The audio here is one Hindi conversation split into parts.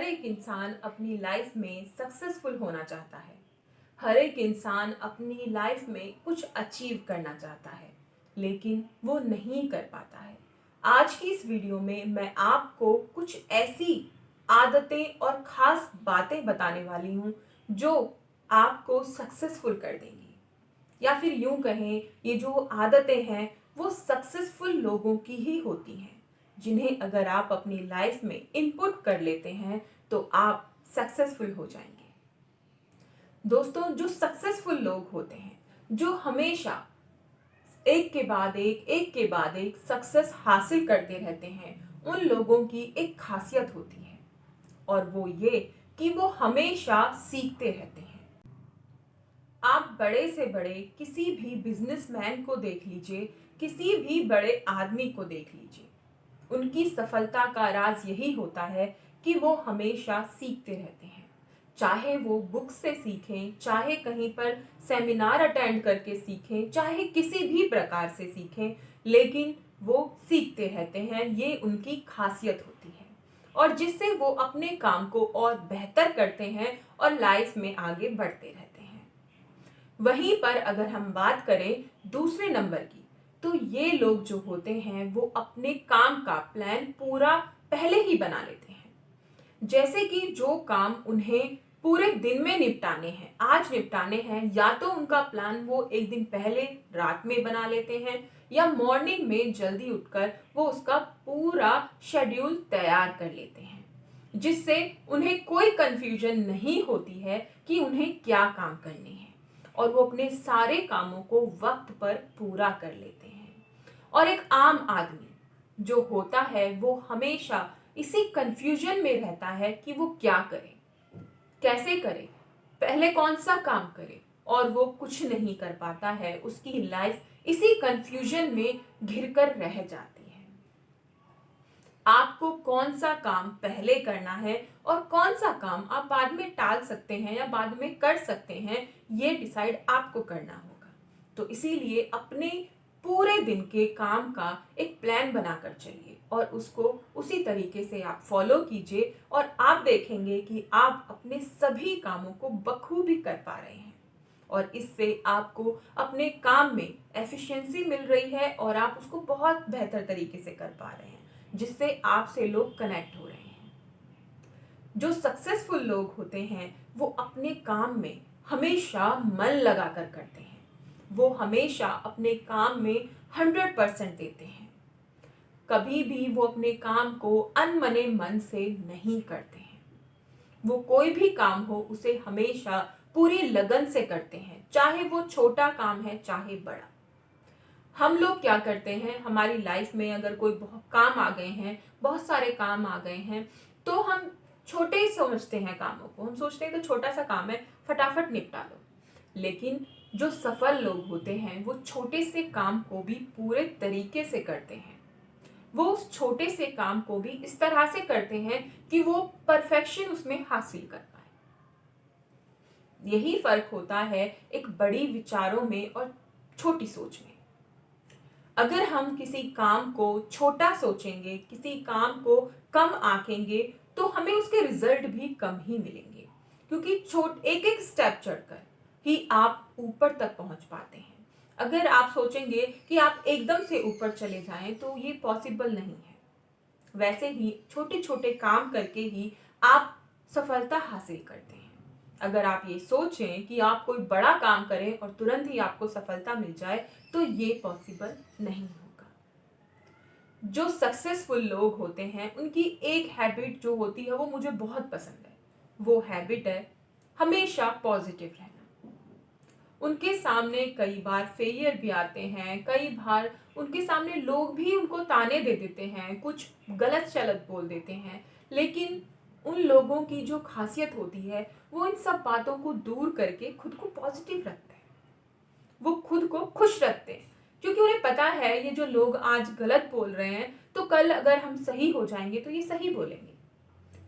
एक इंसान अपनी लाइफ में सक्सेसफुल होना चाहता है। हर एक इंसान अपनी लाइफ में कुछ अचीव करना चाहता है, लेकिन वो नहीं कर पाता है। आज की इस वीडियो में मैं आपको कुछ ऐसी आदतें और ख़ास बातें बताने वाली हूँ जो आपको सक्सेसफुल कर देंगी। या फिर यूँ कहें, ये जो आदतें हैं वो सक्सेसफुल लोगों की ही होती हैं, जिन्हें अगर आप अपनी लाइफ में इनपुट कर लेते हैं तो आप सक्सेसफुल हो जाएंगे। दोस्तों, जो सक्सेसफुल लोग होते हैं, जो हमेशा एक के बाद एक सक्सेस हासिल करते रहते हैं, उन लोगों की एक खासियत होती है, और वो ये कि वो हमेशा सीखते रहते हैं। आप बड़े से बड़े किसी भी बिजनेसमैन को देख लीजिए, किसी भी बड़े आदमी को देख लीजिए, उनकी सफलता का राज यही होता है कि वो हमेशा सीखते रहते हैं। चाहे वो बुक से सीखें, चाहे कहीं पर सेमिनार अटेंड करके सीखें, चाहे किसी भी प्रकार से सीखें, लेकिन वो सीखते रहते हैं। ये उनकी खासियत होती है, और जिससे वो अपने काम को और बेहतर करते हैं और लाइफ में आगे बढ़ते रहते हैं। वहीं पर अगर हम बात करें दूसरे नंबर की, तो ये लोग जो होते हैं वो अपने काम का प्लान पूरा पहले ही बना लेते हैं। जैसे कि जो काम उन्हें पूरे दिन में निपटाने हैं, आज निपटाने हैं, या तो उनका प्लान वो एक दिन पहले रात में बना लेते हैं, या मॉर्निंग में जल्दी उठकर वो उसका पूरा शेड्यूल तैयार कर लेते हैं, जिससे उन्हें कोई कंफ्यूजन नहीं होती है कि उन्हें क्या काम करने हैं, और वो अपने सारे कामों को वक्त पर पूरा कर लेते हैं। और एक आम आदमी जो होता है वो हमेशा इसी कंफ्यूजन में रहता है कि वो क्या करे, कैसे करे, पहले कौन सा काम करे, और वो कुछ नहीं कर पाता है। उसकी लाइफ इसी कंफ्यूजन में घिरकर रह जाती है। आपको कौन सा काम पहले करना है और कौन सा काम आप बाद में टाल सकते हैं या बाद में कर सकते हैं, ये डिसाइड आपको करना होगा। तो इसीलिए अपने पूरे दिन के काम का एक प्लान बनाकर चलिए और उसको उसी तरीके से आप फॉलो कीजिए, और आप देखेंगे कि आप अपने सभी कामों को बखूबी कर पा रहे हैं, और इससे आपको अपने काम में एफिशिएंसी मिल रही है और आप उसको बहुत बेहतर तरीके से कर पा रहे हैं, जिससे आपसे लोग कनेक्ट हो रहे हैं। जो सक्सेसफुल लोग होते हैं वो अपने काम में हमेशा मन लगाकर करते हैं। वो हमेशा अपने काम में 100% देते हैं। कभी भी वो अपने काम को अनमने मन से नहीं करते हैं। वो कोई भी काम हो उसे हमेशा पूरी लगन से करते हैं, चाहे वो छोटा काम है चाहे बड़ा। हम लोग क्या करते हैं, हमारी लाइफ में अगर कोई बहुत काम आ गए हैं, बहुत सारे काम आ गए हैं, तो हम छोटे ही समझते हैं कामों को। हम सोचते हैं तो छोटा सा काम है, फटाफट निपटा लो। लेकिन जो सफल लोग होते हैं वो छोटे से काम को भी पूरे तरीके से करते हैं। वो उस छोटे से काम को भी इस तरह से करते हैं कि वो परफेक्शन उसमें हासिल कर पाए। यही फर्क होता है एक बड़ी विचारों में और छोटी सोच में। अगर हम किसी काम को छोटा सोचेंगे, किसी काम को कम आंकेंगे, तो हमें उसके रिजल्ट भी कम ही मिलेंगे, क्योंकि एक एक स्टेप चढ़कर ही आप ऊपर तक पहुंच पाते हैं। अगर आप सोचेंगे कि आप एकदम से ऊपर चले जाएं तो ये पॉसिबल नहीं है। वैसे ही छोटे छोटे काम करके ही आप सफलता हासिल करते हैं। अगर आप ये सोचें कि आप कोई बड़ा काम करें और तुरंत ही आपको सफलता मिल जाए, तो ये पॉसिबल नहीं होगा। जो सक्सेसफुल लोग होते हैं उनकी एक हैबिट जो होती है वो मुझे बहुत पसंद है। वो हैबिट है हमेशा पॉजिटिव रहना। उनके सामने कई बार फेलियर भी आते हैं, कई बार उनके सामने लोग भी उनको ताने दे देते हैं, कुछ गलत चलत बोल देते हैं, लेकिन उन लोगों की जो खासियत होती है वो इन सब बातों को दूर करके खुद को पॉजिटिव रखते हैं। वो खुद को खुश रखते हैं, क्योंकि उन्हें पता है ये जो लोग आज गलत बोल रहे हैं, तो कल अगर हम सही हो जाएंगे तो ये सही बोलेंगे।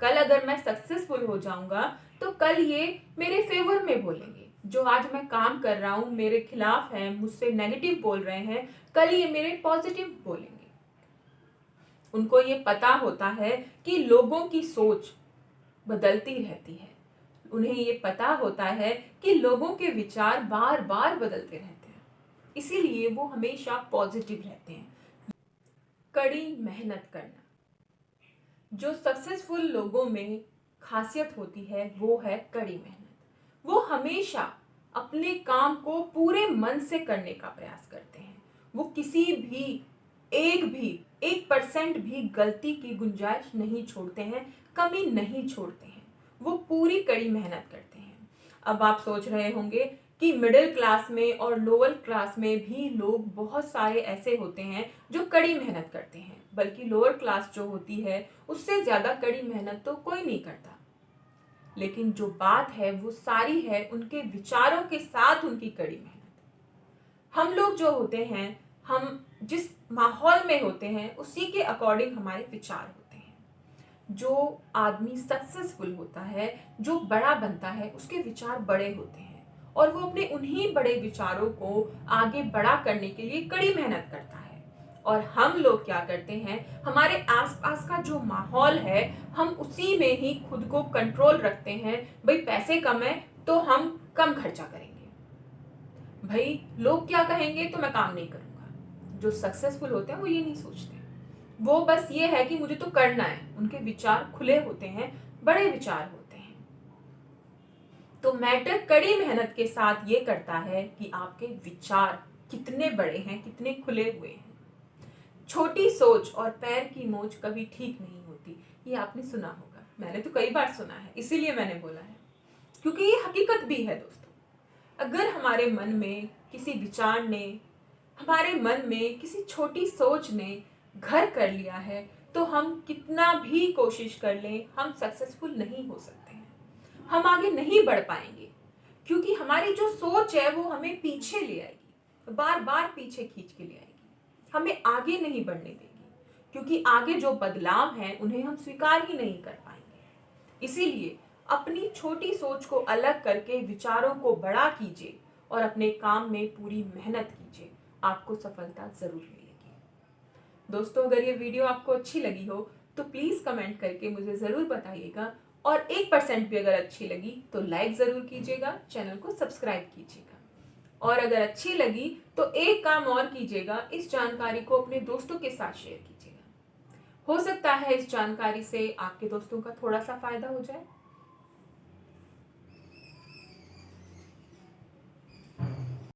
कल अगर मैं सक्सेसफुल हो जाऊंगा तो कल ये मेरे फेवर में बोलेंगे। जो आज मैं काम कर रहा हूँ मेरे खिलाफ है, मुझसे नेगेटिव बोल रहे हैं, कल ये मेरे पॉजिटिव बोलेंगे। उनको ये पता होता है कि लोगों की सोच बदलती रहती है। उन्हें ये पता होता है कि लोगों के विचार बार बार बदलते रहते हैं, इसीलिए वो हमेशा पॉजिटिव रहते हैं। कड़ी मेहनत करना, जो सक्सेसफुल लोगों में खासियत होती है वो है कड़ी मेहनत। वो हमेशा अपने काम को पूरे मन से करने का प्रयास करते हैं। वो किसी भी 1% भी गलती की गुंजाइश नहीं छोड़ते हैं, कमी नहीं छोड़ते हैं। वो पूरी कड़ी मेहनत करते हैं। अब आप सोच रहे होंगे कि मिडिल क्लास में और लोअर क्लास में भी लोग बहुत सारे ऐसे होते हैं जो कड़ी मेहनत करते हैं, बल्कि लोअर क्लास जो होती है उससे ज्यादा कड़ी मेहनत तो कोई नहीं करता। लेकिन जो बात है वो सारी है उनके विचारों के साथ उनकी कड़ी मेहनत। हम लोग जो होते हैं, हम जिस माहौल में होते हैं उसी के अकॉर्डिंग हमारे विचार होते हैं। जो आदमी सक्सेसफुल होता है, जो बड़ा बनता है, उसके विचार बड़े होते हैं और वो अपने उन्हीं बड़े विचारों को आगे बड़ा करने के लिए कड़ी मेहनत करता है। और हम लोग क्या करते हैं, हमारे आसपास का जो माहौल है हम उसी में ही खुद को कंट्रोल रखते हैं। भाई पैसे कम है तो हम कम खर्चा करेंगे, भाई लोग क्या कहेंगे तो मैं काम नहीं करूंगा। जो सक्सेसफुल होते हैं वो ये नहीं सोचते, वो बस ये है कि मुझे तो करना है। उनके विचार खुले होते हैं, बड़े विचार होते हैं। तो मैटर कड़ी मेहनत के साथ ये करता है कि आपके विचार कितने बड़े हैं, कितने खुले हुए हैं। छोटी सोच और पैर की मोच कभी ठीक नहीं होती, ये आपने सुना होगा, मैंने तो कई बार सुना है, इसीलिए मैंने बोला है, क्योंकि ये हकीकत भी है दोस्तों। अगर हमारे मन में किसी विचार ने, हमारे मन में किसी छोटी सोच ने घर कर लिया है तो हम कितना भी कोशिश कर लें हम सक्सेसफुल नहीं हो सकते हैं। हम आगे नहीं बढ़ पाएंगे, क्योंकि हमारी जो सोच है वो हमें पीछे ले आएगी, बार बार पीछे खींच के ले आएगी, हमें आगे नहीं बढ़ने देगी। क्योंकि आगे जो बदलाव हैं उन्हें हम स्वीकार ही नहीं कर पाएंगे। इसीलिए अपनी छोटी सोच को अलग करके विचारों को बड़ा कीजिए और अपने काम में पूरी मेहनत कीजिए, आपको सफलता जरूर मिलेगी। दोस्तों, अगर ये वीडियो आपको अच्छी लगी हो तो प्लीज कमेंट करके मुझे जरूर बताइएगा, और 1% भी अगर अच्छी लगी तो लाइक जरूर कीजिएगा, चैनल को सब्सक्राइब कीजिएगा। और अगर अच्छी लगी तो एक काम और कीजिएगा, इस जानकारी को अपने दोस्तों के साथ शेयर कीजिएगा। हो सकता है इस जानकारी से आपके दोस्तों का थोड़ा सा फायदा हो जाए।